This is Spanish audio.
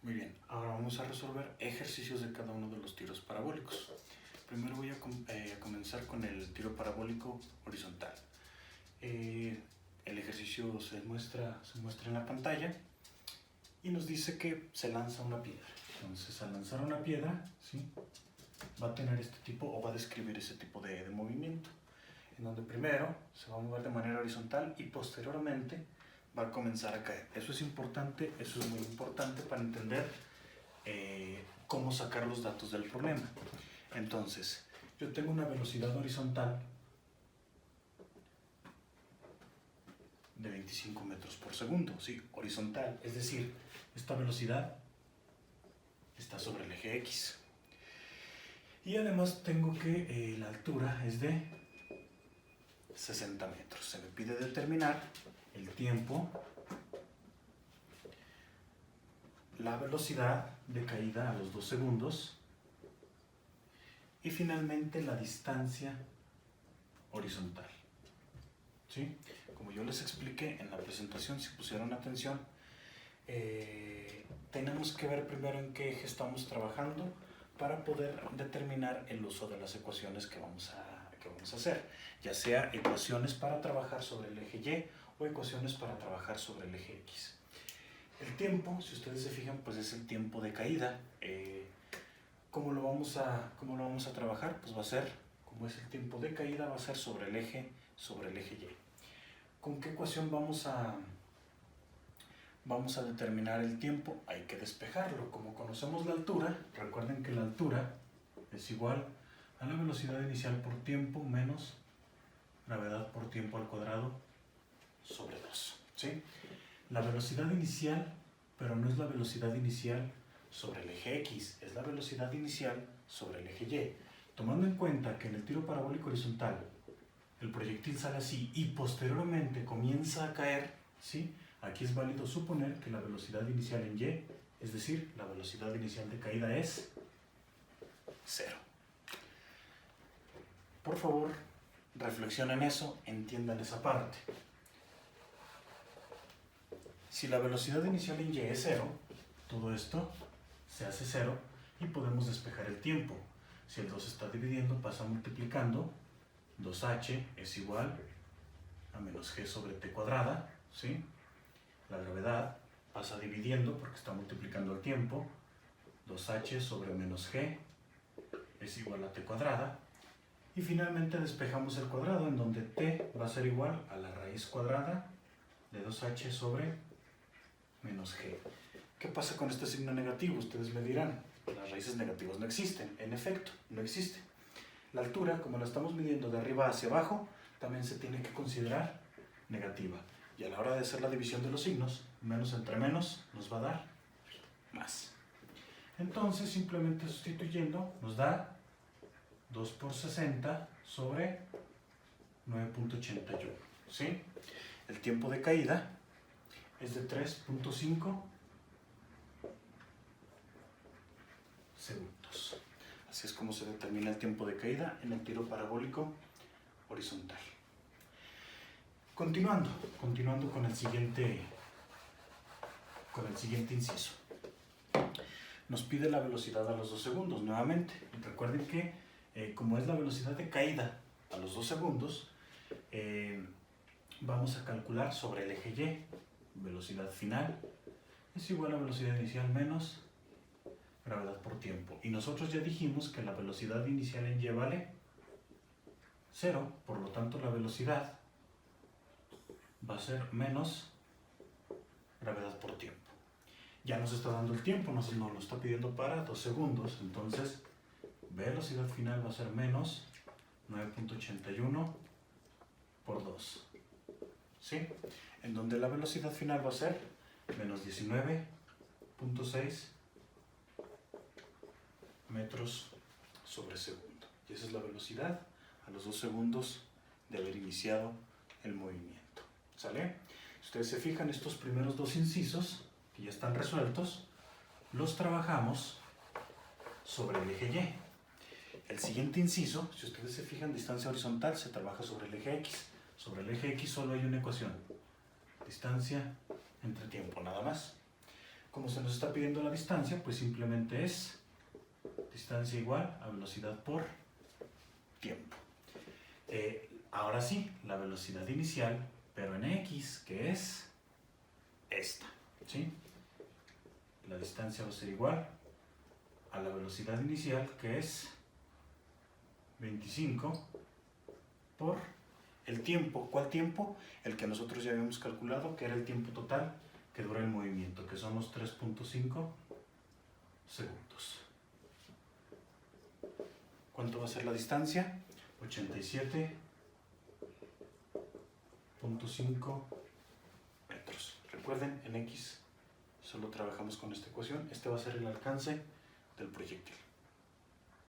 Muy bien, ahora vamos a resolver ejercicios de cada uno de los tiros parabólicos. Primero voy a comenzar con el tiro parabólico horizontal. El ejercicio se muestra en la pantalla y nos dice que se lanza una piedra. Entonces, al lanzar una piedra, ¿sí?, va a tener este tipo, o va a describir ese tipo de movimiento, en donde primero se va a mover de manera horizontal y posteriormente va a comenzar a caer. Eso es importante, eso es muy importante para entender cómo sacar los datos del problema. Entonces, yo tengo una velocidad horizontal de 25 metros por segundo, sí, horizontal, es decir, esta velocidad está sobre el eje X. Y además tengo que la altura es de 60 metros. Se me pide determinar el tiempo, la velocidad de caída a los 2 segundos y finalmente la distancia horizontal. ¿Sí? Como yo les expliqué en la presentación, si pusieron atención, tenemos que ver primero en qué eje estamos trabajando para poder determinar el uso de las ecuaciones que vamos a hacer, ya sea ecuaciones para trabajar sobre el eje Y o ecuaciones para trabajar sobre el eje X. El tiempo, si ustedes se fijan, pues es el tiempo de caída. ¿Cómo lo vamos a trabajar? Pues va a ser, como es el tiempo de caída, va a ser sobre el eje Y. ¿Con qué ecuación vamos a determinar el tiempo? Hay que despejarlo. Como conocemos la altura, recuerden que la altura es igual a la velocidad inicial por tiempo menos gravedad por tiempo al cuadrado sobre 2. ¿Sí? La velocidad inicial, pero no es la velocidad inicial sobre el eje X, es la velocidad inicial sobre el eje Y. Tomando en cuenta que en el tiro parabólico horizontal el proyectil sale así y posteriormente comienza a caer, ¿sí?, aquí es válido suponer que la velocidad inicial en Y, es decir, la velocidad inicial de caída es 0. Por favor, reflexionen eso, entiendan esa parte. Si la velocidad inicial en Y es 0, todo esto se hace 0 y podemos despejar el tiempo. Si el 2 está dividiendo, pasa multiplicando. 2h es igual a menos g sobre t cuadrada, ¿sí? La gravedad pasa dividiendo porque está multiplicando el tiempo. 2h sobre menos g es igual a t cuadrada. Y finalmente despejamos el cuadrado, en donde t va a ser igual a la raíz cuadrada de 2h sobre menos g. ¿Qué pasa con este signo negativo? Ustedes me dirán, las raíces negativas no existen. En efecto, no existen. La altura, como la estamos midiendo de arriba hacia abajo, también se tiene que considerar negativa. Y a la hora de hacer la división de los signos, menos entre menos nos va a dar más. Entonces, simplemente sustituyendo, nos da 2 por 60 sobre 9.81. ¿Sí? El tiempo de caída es de 3.5 segundos. Así es como se determina el tiempo de caída en el tiro parabólico horizontal. Continuando con el siguiente inciso. Nos pide la velocidad a los 2 segundos nuevamente. Recuerden que como es la velocidad de caída a los 2 segundos, vamos a calcular sobre el eje Y. Velocidad final es igual a velocidad inicial menos gravedad por tiempo. Y nosotros ya dijimos que la velocidad inicial en Y vale 0, por lo tanto la velocidad va a ser menos gravedad por tiempo. Ya nos está dando el tiempo, nos lo está pidiendo para 2 segundos, entonces velocidad final va a ser menos 9.81 por 2. ¿Sí? En donde la velocidad final va a ser menos 19.6 metros sobre segundo. Y esa es la velocidad a los 2 segundos de haber iniciado el movimiento. ¿Sale? Si ustedes se fijan, estos primeros 2 incisos, que ya están resueltos, los trabajamos sobre el eje Y. El siguiente inciso, si ustedes se fijan, distancia horizontal, se trabaja sobre el eje X. Sobre el eje X solo hay una ecuación: distancia entre tiempo, nada más. Como se nos está pidiendo la distancia, pues simplemente es distancia igual a velocidad por tiempo. Ahora sí, la velocidad inicial, pero en x, que es esta, ¿sí? La distancia va a ser igual a la velocidad inicial, que es 25 por el tiempo. ¿Cuál tiempo? El que nosotros ya habíamos calculado, que era el tiempo total que dura el movimiento, que son los 3.5 segundos. ¿Cuánto va a ser la distancia? 87.5 metros. Recuerden, en X solo trabajamos con esta ecuación. Este va a ser el alcance del proyectil.